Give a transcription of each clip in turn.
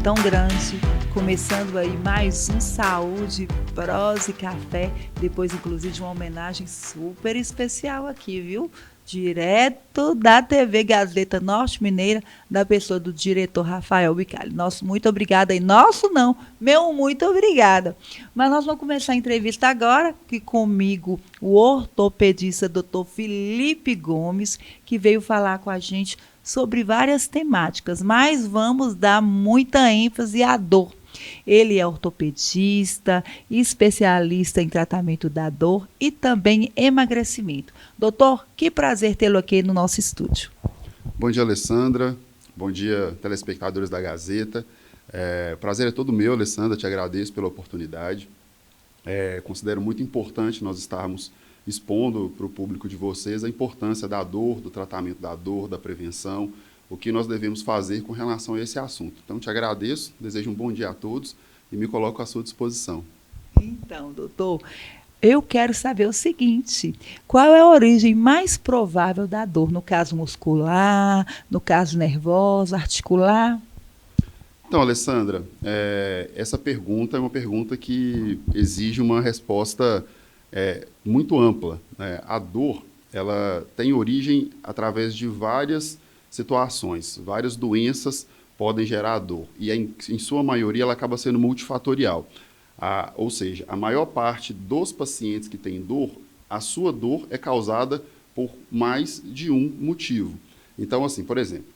tão grande, começando aí mais um Saúde, Prosa e Café, depois inclusive de uma homenagem super especial aqui, viu? Direto da TV Gazeta Norte Mineira, da pessoa do diretor Rafael Bicalho. Nosso muito obrigada, e nosso não, meu muito obrigada. Mas nós vamos começar a entrevista agora, que comigo o ortopedista Dr. Felipe Gomes, que veio falar com a gente sobre várias temáticas, mas vamos dar muita ênfase à dor. Ele é ortopedista, especialista em tratamento da dor e também emagrecimento. Doutor, que prazer tê-lo aqui no nosso estúdio. Bom dia, Alessandra. Bom dia, telespectadores da Gazeta. O prazer é todo meu, Alessandra. Te agradeço pela oportunidade. Considero muito importante nós estarmos expondo para o público de vocês a importância da dor, do tratamento da dor, da prevenção, o que nós devemos fazer com relação a esse assunto. Então, te agradeço, desejo um bom dia a todos e me coloco à sua disposição. Então, doutor, eu quero saber o seguinte: qual é a origem mais provável da dor? No caso muscular, no caso nervosa, articular? Então, Alessandra, essa pergunta é uma pergunta que exige uma resposta muito ampla, né? A dor, ela tem origem através de várias situações, várias doenças podem gerar dor, e em sua maioria ela acaba sendo multifatorial. Ou seja, a maior parte dos pacientes que têm dor, a sua dor é causada por mais de um motivo. Então, assim, por exemplo,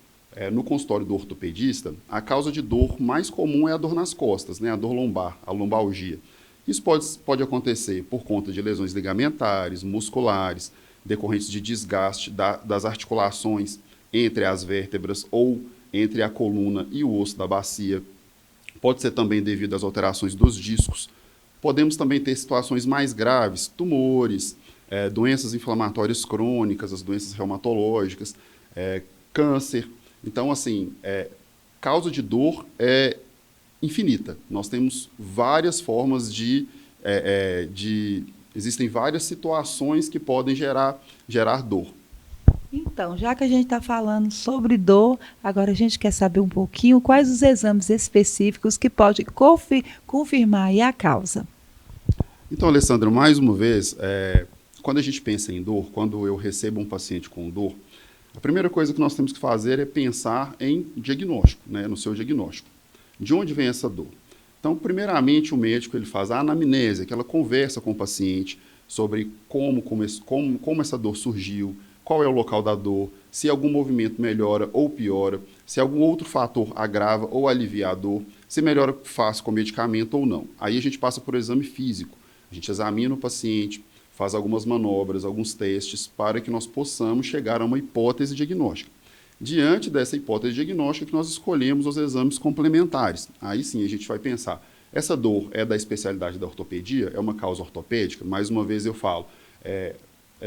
no consultório do ortopedista, a causa de dor mais comum é a dor nas costas, né, a dor lombar, a lombalgia. Isso pode acontecer por conta de lesões ligamentares, musculares, decorrentes de desgaste das articulações entre as vértebras ou entre a coluna e o osso da bacia. Pode ser também devido às alterações dos discos. Podemos também ter situações mais graves, tumores, doenças inflamatórias crônicas, as doenças reumatológicas, câncer. Então, assim, causa de dor é infinita. Nós temos várias formas existem várias situações que podem gerar dor. Então, já que a gente está falando sobre dor, agora a gente quer saber um pouquinho quais os exames específicos que podem confirmar aí a causa. Então, Alessandro, mais uma vez, quando a gente pensa em dor, quando eu recebo um paciente com dor, a primeira coisa que nós temos que fazer é pensar em diagnóstico, né, no seu diagnóstico. De onde vem essa dor? Então, primeiramente, o médico ele faz a anamnese, aquela conversa com o paciente sobre como essa dor surgiu, qual é o local da dor, se algum movimento melhora ou piora, se algum outro fator agrava ou alivia a dor, se melhora fácil com medicamento ou não. Aí a gente passa por exame físico, a gente examina o paciente, faz algumas manobras, alguns testes, para que nós possamos chegar a uma hipótese diagnóstica. Diante dessa hipótese diagnóstica que nós escolhemos os exames complementares. Aí sim a gente vai pensar, essa dor é da especialidade da ortopedia? É uma causa ortopédica? Mais uma vez eu falo, é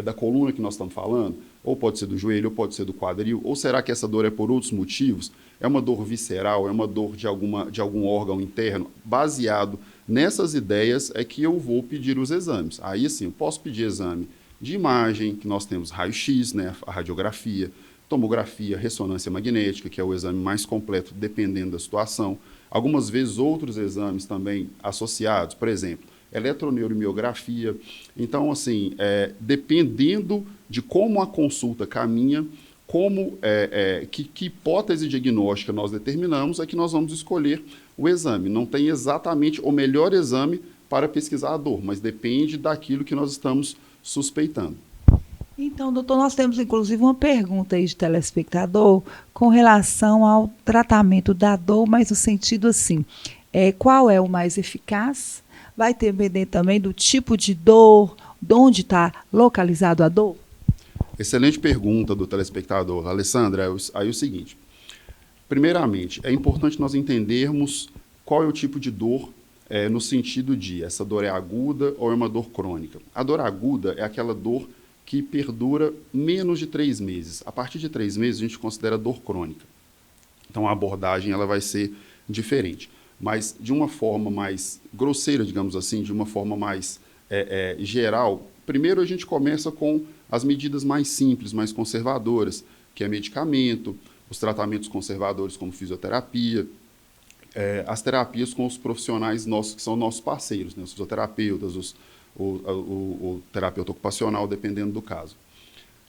da coluna que nós estamos falando? Ou pode ser do joelho, ou pode ser do quadril? Ou será que essa dor é por outros motivos? É uma dor visceral? É uma dor de algum órgão interno? Baseado nessas ideias é que eu vou pedir os exames. Aí sim, eu posso pedir exame de imagem, que nós temos raio-x, né, a radiografia, tomografia, ressonância magnética, que é o exame mais completo dependendo da situação. Algumas vezes outros exames também associados, por exemplo, eletroneuromiografia. Então, assim, dependendo de como a consulta caminha, que hipótese diagnóstica nós determinamos, é que nós vamos escolher o exame. Não tem exatamente o melhor exame para pesquisar a dor, mas depende daquilo que nós estamos suspeitando. Então, doutor, nós temos inclusive uma pergunta aí de telespectador com relação ao tratamento da dor, mas no sentido assim, qual é o mais eficaz? Vai depender também do tipo de dor, de onde está localizado a dor? Excelente pergunta do telespectador. Alessandra, aí é o seguinte, primeiramente, é importante nós entendermos qual é o tipo de dor, no sentido de essa dor é aguda ou é uma dor crônica. A dor aguda é aquela dor que perdura menos de 3 meses. A partir de 3 meses, a gente considera dor crônica. Então, a abordagem ela vai ser diferente. Mas, de uma forma mais grosseira, digamos assim, de uma forma mais geral, primeiro a gente começa com as medidas mais simples, mais conservadoras, que é medicamento, os tratamentos conservadores como fisioterapia, as terapias com os profissionais nossos, que são nossos parceiros, né? Os fisioterapeutas, o terapeuta ocupacional, dependendo do caso.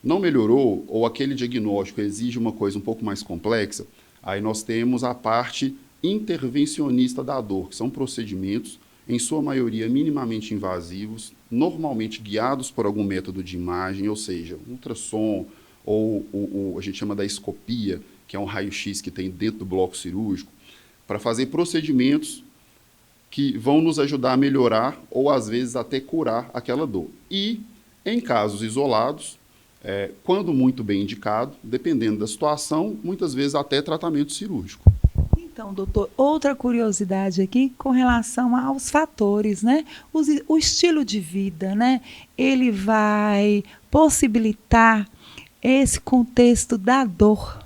Não melhorou, ou aquele diagnóstico exige uma coisa um pouco mais complexa, aí nós temos a parte intervencionista da dor, que são procedimentos, em sua maioria, minimamente invasivos, normalmente guiados por algum método de imagem, ou seja, ultrassom, ou a gente chama da escopia, que é um raio-x que tem dentro do bloco cirúrgico, para fazer procedimentos que vão nos ajudar a melhorar ou, às vezes, até curar aquela dor. E, em casos isolados, quando muito bem indicado, dependendo da situação, muitas vezes até tratamento cirúrgico. Então, doutor, outra curiosidade aqui com relação aos fatores, né? O estilo de vida, né? Ele vai possibilitar esse contexto da dor.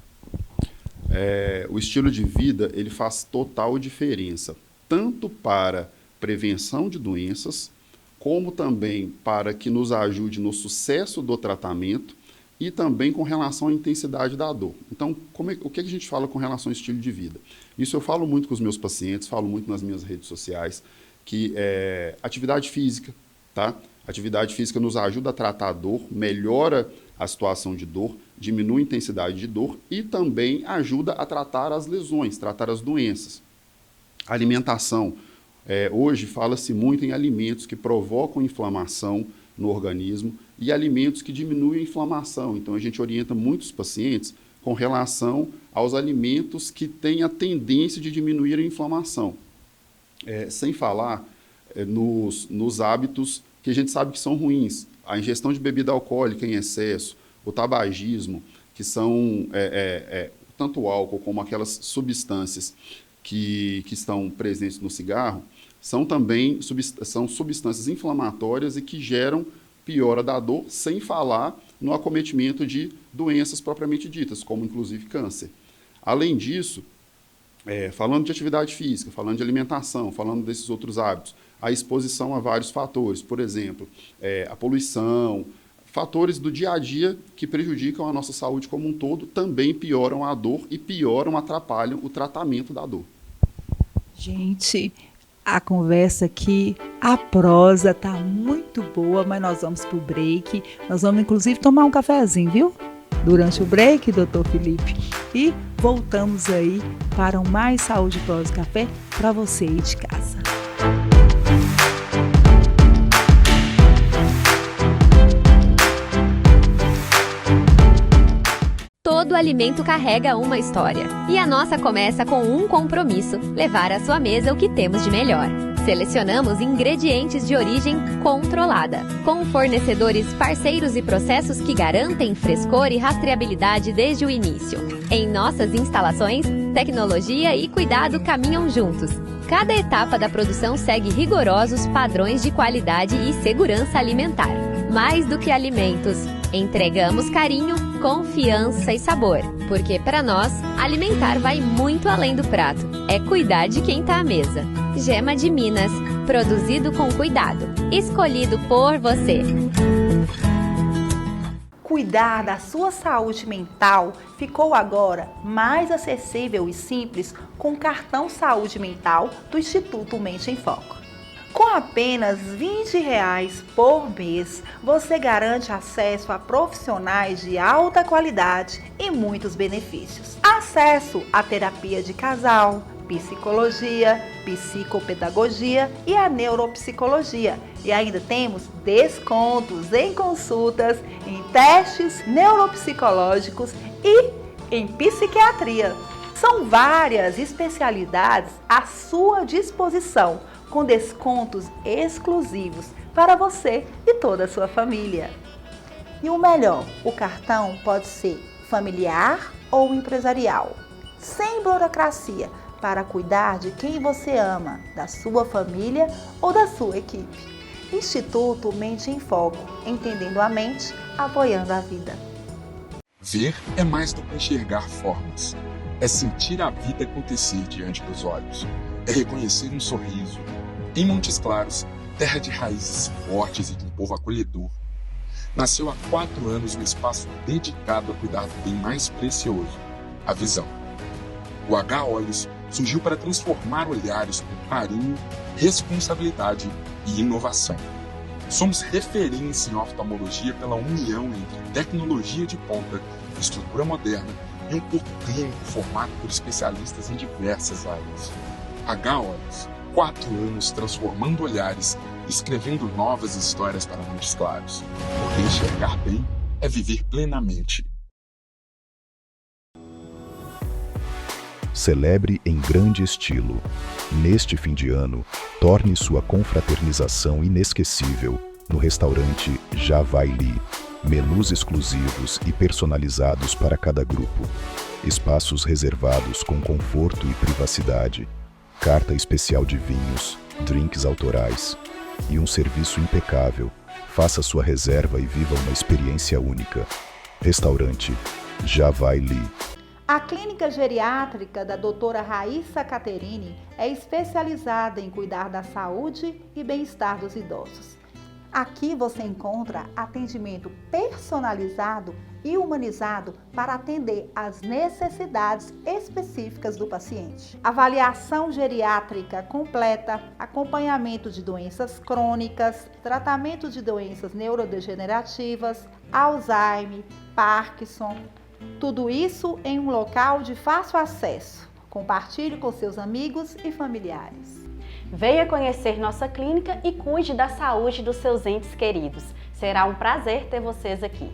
O estilo de vida, ele faz total diferença, tanto para prevenção de doenças, como também para que nos ajude no sucesso do tratamento e também com relação à intensidade da dor. Então, o que a gente fala com relação ao estilo de vida? Isso eu falo muito com os meus pacientes, falo muito nas minhas redes sociais, que atividade física, tá? Atividade física nos ajuda a tratar a dor, melhora a situação de dor, diminui a intensidade de dor e também ajuda a tratar as lesões, tratar as doenças. Alimentação. Hoje fala-se muito em alimentos que provocam inflamação no organismo e alimentos que diminuem a inflamação. Então, a gente orienta muitos pacientes com relação aos alimentos que têm a tendência de diminuir a inflamação. Sem falar nos hábitos que a gente sabe que são ruins. A ingestão de bebida alcoólica em excesso, o tabagismo, que são tanto o álcool como aquelas substâncias que estão presentes no cigarro, são também substâncias inflamatórias e que geram piora da dor, sem falar no acometimento de doenças propriamente ditas, como inclusive câncer. Além disso, falando de atividade física, falando de alimentação, falando desses outros hábitos, a exposição a vários fatores, por exemplo, a poluição, fatores do dia a dia que prejudicam a nossa saúde como um todo, também pioram a dor e atrapalham o tratamento da dor. Gente, a conversa aqui, a prosa tá muito boa, mas nós vamos pro break. Nós vamos, inclusive, tomar um cafezinho, viu? Durante o break, doutor Felipe. E voltamos aí para um Mais Saúde Prosa e Café para você aí de casa. Todo alimento carrega uma história. E a nossa começa com um compromisso: levar à sua mesa o que temos de melhor. Selecionamos ingredientes de origem controlada, com fornecedores parceiros e processos que garantem frescor e rastreabilidade desde o início. Em nossas instalações, tecnologia e cuidado caminham juntos. Cada etapa da produção segue rigorosos padrões de qualidade e segurança alimentar. Mais do que alimentos, entregamos carinho, confiança e sabor, porque para nós, alimentar vai muito além do prato. É cuidar de quem está à mesa. Gema de Minas, produzido com cuidado, escolhido por você. Cuidar da sua saúde mental ficou agora mais acessível e simples com o cartão Saúde Mental do Instituto Mente em Foco. Com apenas R$20 por mês, você garante acesso a profissionais de alta qualidade e muitos benefícios. Acesso à terapia de casal, psicologia, psicopedagogia e a neuropsicologia. E ainda temos descontos em consultas, em testes neuropsicológicos e em psiquiatria. São várias especialidades à sua disposição, com descontos exclusivos para você e toda a sua família. E o melhor, o cartão pode ser familiar ou empresarial, sem burocracia, para cuidar de quem você ama, da sua família ou da sua equipe. Instituto Mente em Foco, entendendo a mente, apoiando a vida. Ver é mais do que enxergar formas. É sentir a vida acontecer diante dos olhos. É reconhecer um sorriso. Em Montes Claros, terra de raízes fortes e de um povo acolhedor, nasceu há 4 anos um espaço dedicado a cuidar do bem mais precioso, a visão. O H Olhos surgiu para transformar olhares com carinho, responsabilidade e inovação. Somos referência em oftalmologia pela união entre tecnologia de ponta, estrutura moderna e um corpo clínico formado por especialistas em diversas áreas. H-Olhos, 4 anos transformando olhares, escrevendo novas histórias para Montes Claros. Porque enxergar bem é viver plenamente. Celebre em grande estilo. Neste fim de ano, torne sua confraternização inesquecível no restaurante Já Vai Li. Menus exclusivos e personalizados para cada grupo. Espaços reservados com conforto e privacidade. Carta especial de vinhos, drinks autorais e um serviço impecável. Faça sua reserva e viva uma experiência única. Restaurante Já Vai Li. A clínica geriátrica da doutora Raíssa Caterini é especializada em cuidar da saúde e bem-estar dos idosos. Aqui você encontra atendimento personalizado e humanizado para atender às necessidades específicas do paciente. Avaliação geriátrica completa, acompanhamento de doenças crônicas, tratamento de doenças neurodegenerativas, Alzheimer, Parkinson. Tudo isso em um local de fácil acesso. Compartilhe com seus amigos e familiares. Venha conhecer nossa clínica e cuide da saúde dos seus entes queridos. Será um prazer ter vocês aqui.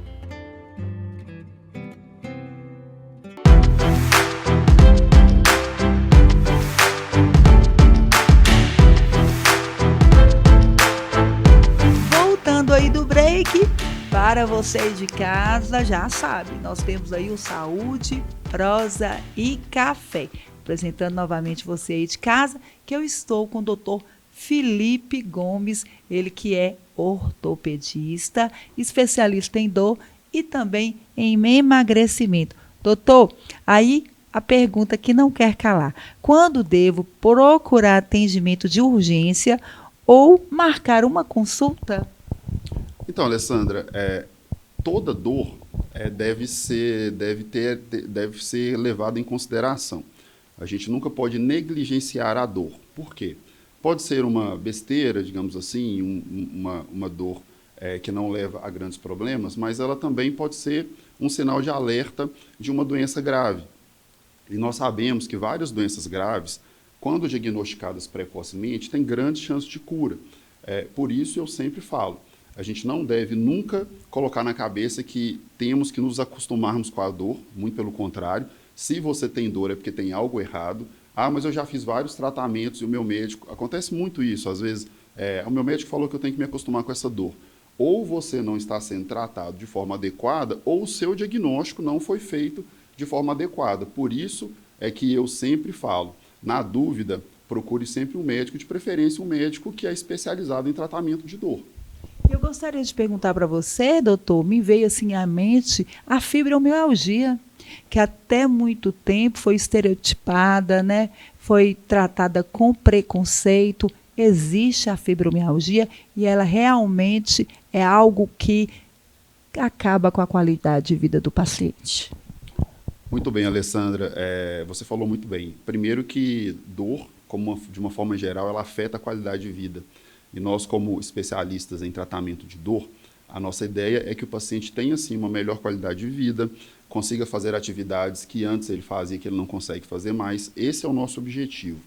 Voltando aí do break, para você de casa, já sabe, nós temos aí o Saúde, Prosa e Café. Apresentando novamente você aí de casa, que eu estou com o Dr. Felipe Gomes, ele que é ortopedista, especialista em dor e também em emagrecimento. Doutor, aí a pergunta que não quer calar: quando devo procurar atendimento de urgência ou marcar uma consulta? Então, Alessandra, toda dor deve ser levada em consideração. A gente nunca pode negligenciar a dor. Por quê? Pode ser uma besteira, digamos assim, uma dor que não leva a grandes problemas, mas ela também pode ser um sinal de alerta de uma doença grave. E nós sabemos que várias doenças graves, quando diagnosticadas precocemente, têm grandes chances de cura. Por isso eu sempre falo, a gente não deve nunca colocar na cabeça que temos que nos acostumarmos com a dor, muito pelo contrário. Se você tem dor é porque tem algo errado. Ah, mas eu já fiz vários tratamentos e o meu médico... Acontece muito isso, às vezes, o meu médico falou que eu tenho que me acostumar com essa dor. Ou você não está sendo tratado de forma adequada, ou o seu diagnóstico não foi feito de forma adequada. Por isso é que eu sempre falo, na dúvida, procure sempre um médico, de preferência um médico que é especializado em tratamento de dor. Eu gostaria de perguntar para você, doutor, me veio assim à mente a fibromialgia, que até muito tempo foi estereotipada, né? Foi tratada com preconceito. Existe a fibromialgia e ela realmente é algo que acaba com a qualidade de vida do paciente. Muito bem, Alessandra, você falou muito bem. Primeiro que dor, de uma forma geral, ela afeta a qualidade de vida. E nós, como especialistas em tratamento de dor, a nossa ideia é que o paciente tenha, sim, uma melhor qualidade de vida, consiga fazer atividades que antes ele fazia que ele não consegue fazer mais. Esse é o nosso objetivo.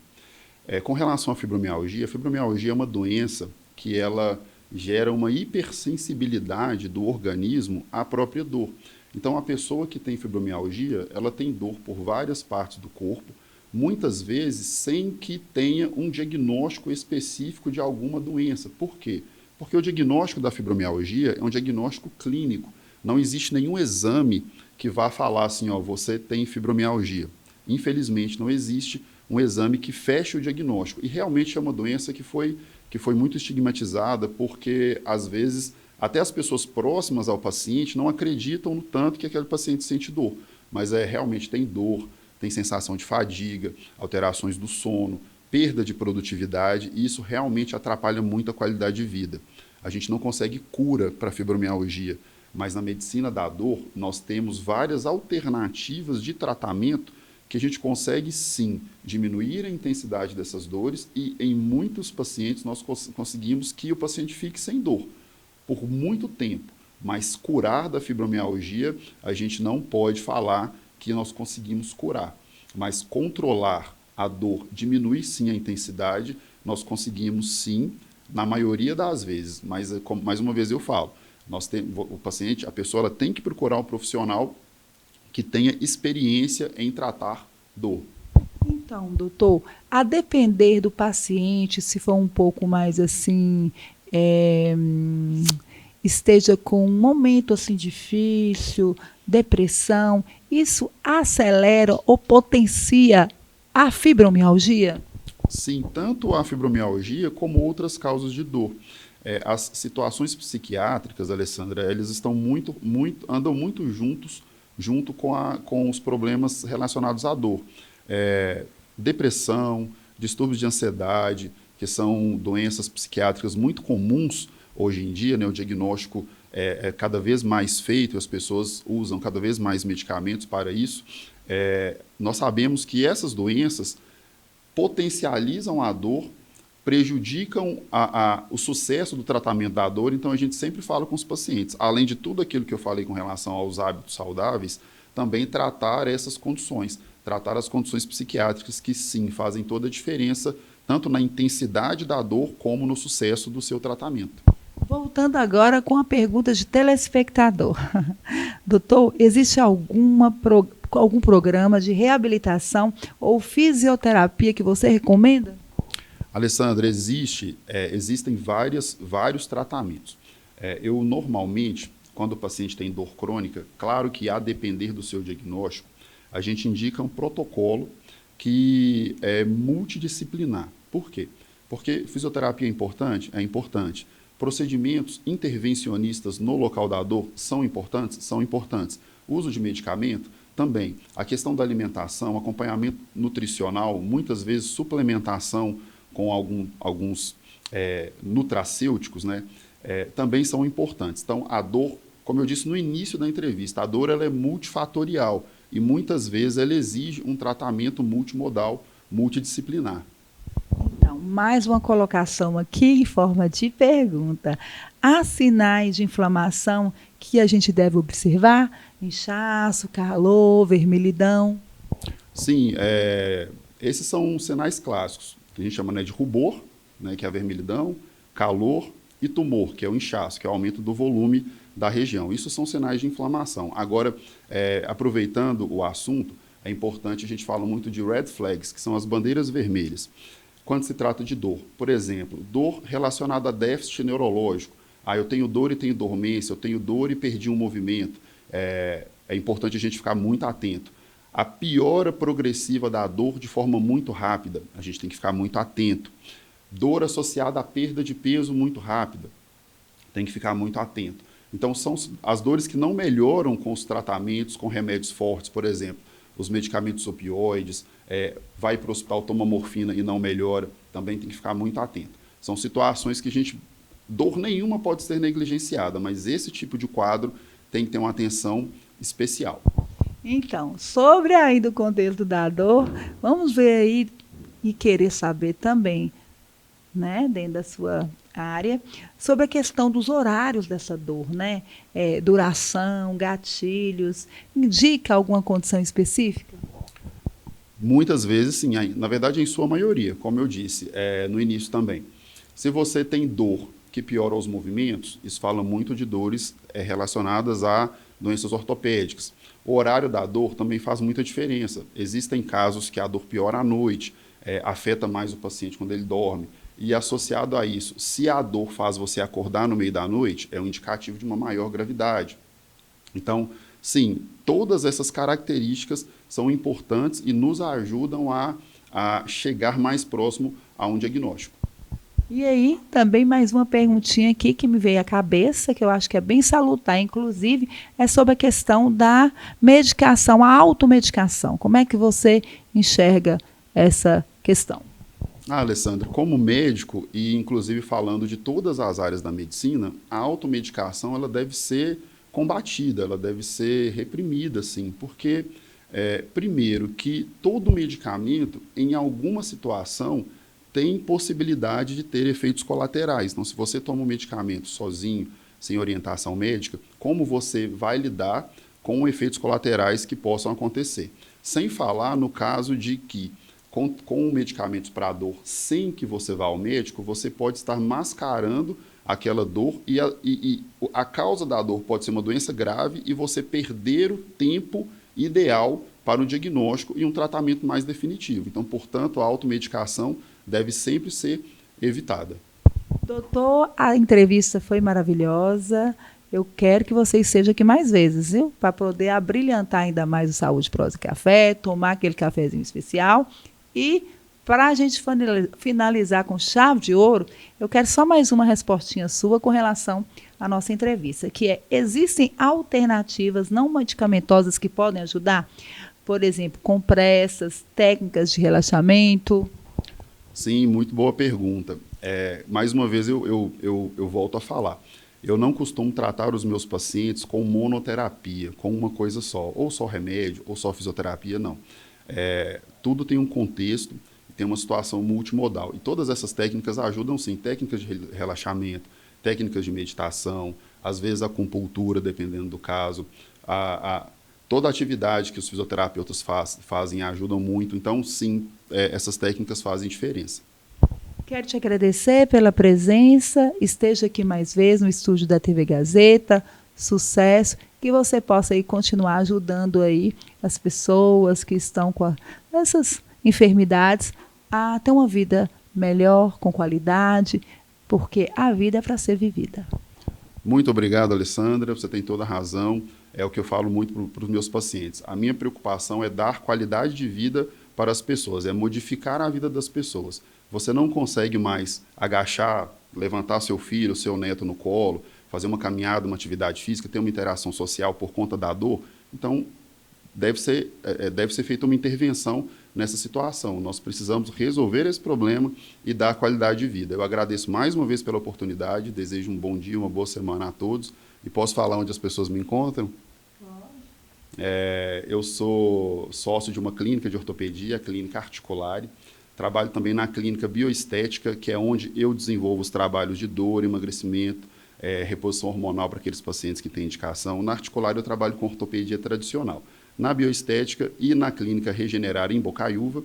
Com relação à fibromialgia, a fibromialgia é uma doença que ela gera uma hipersensibilidade do organismo à própria dor. Então, a pessoa que tem fibromialgia, ela tem dor por várias partes do corpo, muitas vezes sem que tenha um diagnóstico específico de alguma doença. Por quê? Porque o diagnóstico da fibromialgia é um diagnóstico clínico. Não existe nenhum exame que vá falar assim, ó, você tem fibromialgia. Infelizmente, não existe um exame que feche o diagnóstico. E realmente é uma doença que foi muito estigmatizada, porque, às vezes, até as pessoas próximas ao paciente não acreditam no tanto que aquele paciente sente dor. Mas realmente tem dor, tem sensação de fadiga, alterações do sono, perda de produtividade, e isso realmente atrapalha muito a qualidade de vida. A gente não consegue cura para a fibromialgia, mas na medicina da dor nós temos várias alternativas de tratamento que a gente consegue, sim, diminuir a intensidade dessas dores e, em muitos pacientes, nós conseguimos que o paciente fique sem dor por muito tempo. Mas curar da fibromialgia, a gente não pode falar que nós conseguimos curar. Mas controlar a dor, diminuir, sim, a intensidade, nós conseguimos, sim, na maioria das vezes. Mas, mais uma vez eu falo, o paciente, a pessoa ela tem que procurar um profissional que tenha experiência em tratar dor. Então, doutor, a depender do paciente, se for um pouco mais assim, esteja com um momento assim difícil, depressão, isso acelera ou potencia a fibromialgia? Sim, tanto a fibromialgia como outras causas de dor. As situações psiquiátricas, Alessandra, eles estão andam muito junto com os problemas relacionados à dor. Depressão, distúrbios de ansiedade, que são doenças psiquiátricas muito comuns hoje em dia, né? O diagnóstico é cada vez mais feito, as pessoas usam cada vez mais medicamentos para isso. Nós sabemos que essas doenças potencializam a dor, prejudicam o sucesso do tratamento da dor, então a gente sempre fala com os pacientes, além de tudo aquilo que eu falei com relação aos hábitos saudáveis, também tratar essas condições, tratar as condições psiquiátricas que sim, fazem toda a diferença, tanto na intensidade da dor como no sucesso do seu tratamento. Voltando agora com a pergunta de telespectador. Doutor, existe algum programa de reabilitação ou fisioterapia que você recomenda? Alessandra, existem vários tratamentos. Eu, normalmente, quando o paciente tem dor crônica, claro que a depender do seu diagnóstico, a gente indica um protocolo que é multidisciplinar. Por quê? Porque fisioterapia é importante? É importante. Procedimentos intervencionistas no local da dor são importantes? São importantes. Uso de medicamento? Também. A questão da alimentação, acompanhamento nutricional, muitas vezes suplementação com alguns nutracêuticos, né, também são importantes. Então, a dor, como eu disse no início da entrevista, a dor ela é multifatorial e muitas vezes ela exige um tratamento multimodal, multidisciplinar. Então, mais uma colocação aqui em forma de pergunta. Há sinais de inflamação que a gente deve observar? Inchaço, calor, vermelhidão? Sim, esses são sinais clássicos, que a gente chama, né, de rubor, né, que é a vermelhidão, calor e tumor, que é o inchaço, que é o aumento do volume da região. Isso são sinais de inflamação. Agora, aproveitando o assunto, é importante, a gente fala muito de red flags, que são as bandeiras vermelhas. Quando se trata de dor, por exemplo, dor relacionada a déficit neurológico. Eu tenho dor e tenho dormência, eu tenho dor e perdi um movimento. É importante a gente ficar muito atento. A piora progressiva da dor de forma muito rápida, a gente tem que ficar muito atento. Dor associada à perda de peso muito rápida, tem que ficar muito atento. Então, são as dores que não melhoram com os tratamentos, com remédios fortes, por exemplo, os medicamentos opioides, vai para o hospital, toma morfina e não melhora, também tem que ficar muito atento. São situações que dor nenhuma pode ser negligenciada, mas esse tipo de quadro tem que ter uma atenção especial. Então, sobre ainda o contexto da dor, vamos ver aí e querer saber também, né, dentro da sua área, sobre a questão dos horários dessa dor, né? Duração, gatilhos, indica alguma condição específica? Muitas vezes, sim. Na verdade, em sua maioria, como eu disse no início também. Se você tem dor que piora os movimentos, isso fala muito de dores relacionadas a doenças ortopédicas. O horário da dor também faz muita diferença. Existem casos que a dor piora à noite, afeta mais o paciente quando ele dorme. E associado a isso, se a dor faz você acordar no meio da noite, é um indicativo de uma maior gravidade. Então, sim, todas essas características são importantes e nos ajudam a chegar mais próximo a um diagnóstico. E aí, também mais uma perguntinha aqui que me veio à cabeça, que eu acho que é bem salutar, inclusive, é sobre a questão da medicação, a automedicação. Como é que você enxerga essa questão? Alessandra, como médico e inclusive falando de todas as áreas da medicina, a automedicação ela deve ser combatida, ela deve ser reprimida, sim, porque Primeiro, que todo medicamento, em alguma situação, tem possibilidade de ter efeitos colaterais. Então, se você toma um medicamento sozinho, sem orientação médica, como você vai lidar com efeitos colaterais que possam acontecer? Sem falar no caso de que, com medicamentos para dor, sem que você vá ao médico, você pode estar mascarando aquela dor e a causa da dor pode ser uma doença grave e você perder o tempo ideal para um diagnóstico e um tratamento mais definitivo. Então, portanto, a automedicação deve sempre ser evitada. Doutor, a entrevista foi maravilhosa. Eu quero que você esteja aqui mais vezes, viu? Para poder abrilhantar ainda mais o Saúde, Prosa e Café, tomar aquele cafezinho especial. E para a gente finalizar com chave de ouro, eu quero só mais uma respostinha sua com relação à nossa entrevista, que é: existem alternativas não medicamentosas que podem ajudar? Por exemplo, compressas, técnicas de relaxamento? Sim, muito boa pergunta. Mais uma vez eu volto a falar. Eu não costumo tratar os meus pacientes com monoterapia, com uma coisa só, ou só remédio, ou só fisioterapia, não. Tudo tem um contexto, tem uma situação multimodal. E todas essas técnicas ajudam, sim. Técnicas de relaxamento, técnicas de meditação, às vezes acupuntura, dependendo do caso. Toda a atividade que os fisioterapeutas fazem ajudam muito. Então, sim, essas técnicas fazem diferença. Quero te agradecer pela presença. Esteja aqui mais vezes no estúdio da TV Gazeta. Sucesso. Que você possa aí continuar ajudando aí as pessoas que estão com essas enfermidades a ter uma vida melhor, com qualidade, porque a vida é para ser vivida. Muito obrigado, Alessandra. Você tem toda a razão. É o que eu falo muito para os meus pacientes. A minha preocupação é dar qualidade de vida para as pessoas, é modificar a vida das pessoas. Você não consegue mais agachar, levantar seu filho, seu neto no colo, fazer uma caminhada, uma atividade física, ter uma interação social por conta da dor. Então, deve ser feita uma intervenção nessa situação. Nós precisamos resolver esse problema e dar qualidade de vida. Eu agradeço mais uma vez pela oportunidade, desejo um bom dia, uma boa semana a todos. E posso falar onde as pessoas me encontram? Eu sou sócio de uma clínica de ortopedia, a Clínica Articolare. Trabalho também na clínica bioestética, que é onde eu desenvolvo os trabalhos de dor, emagrecimento, reposição hormonal para aqueles pacientes que têm indicação. Na Articolare eu trabalho com ortopedia tradicional. Na bioestética e na clínica Regenerar em Bocaiúva,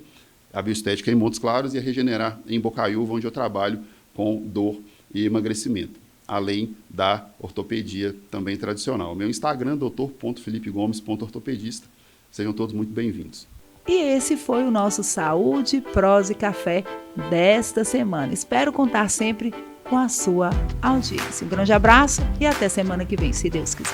a bioestética é em Montes Claros e a Regenerar em Bocaiúva, onde eu trabalho com dor e emagrecimento, além da ortopedia também tradicional. Meu Instagram, doutor.felipegomes.ortopedista. Sejam todos muito bem-vindos. E esse foi o nosso Saúde, Prosa e Café desta semana. Espero contar sempre com a sua audiência. Um grande abraço e até semana que vem, se Deus quiser.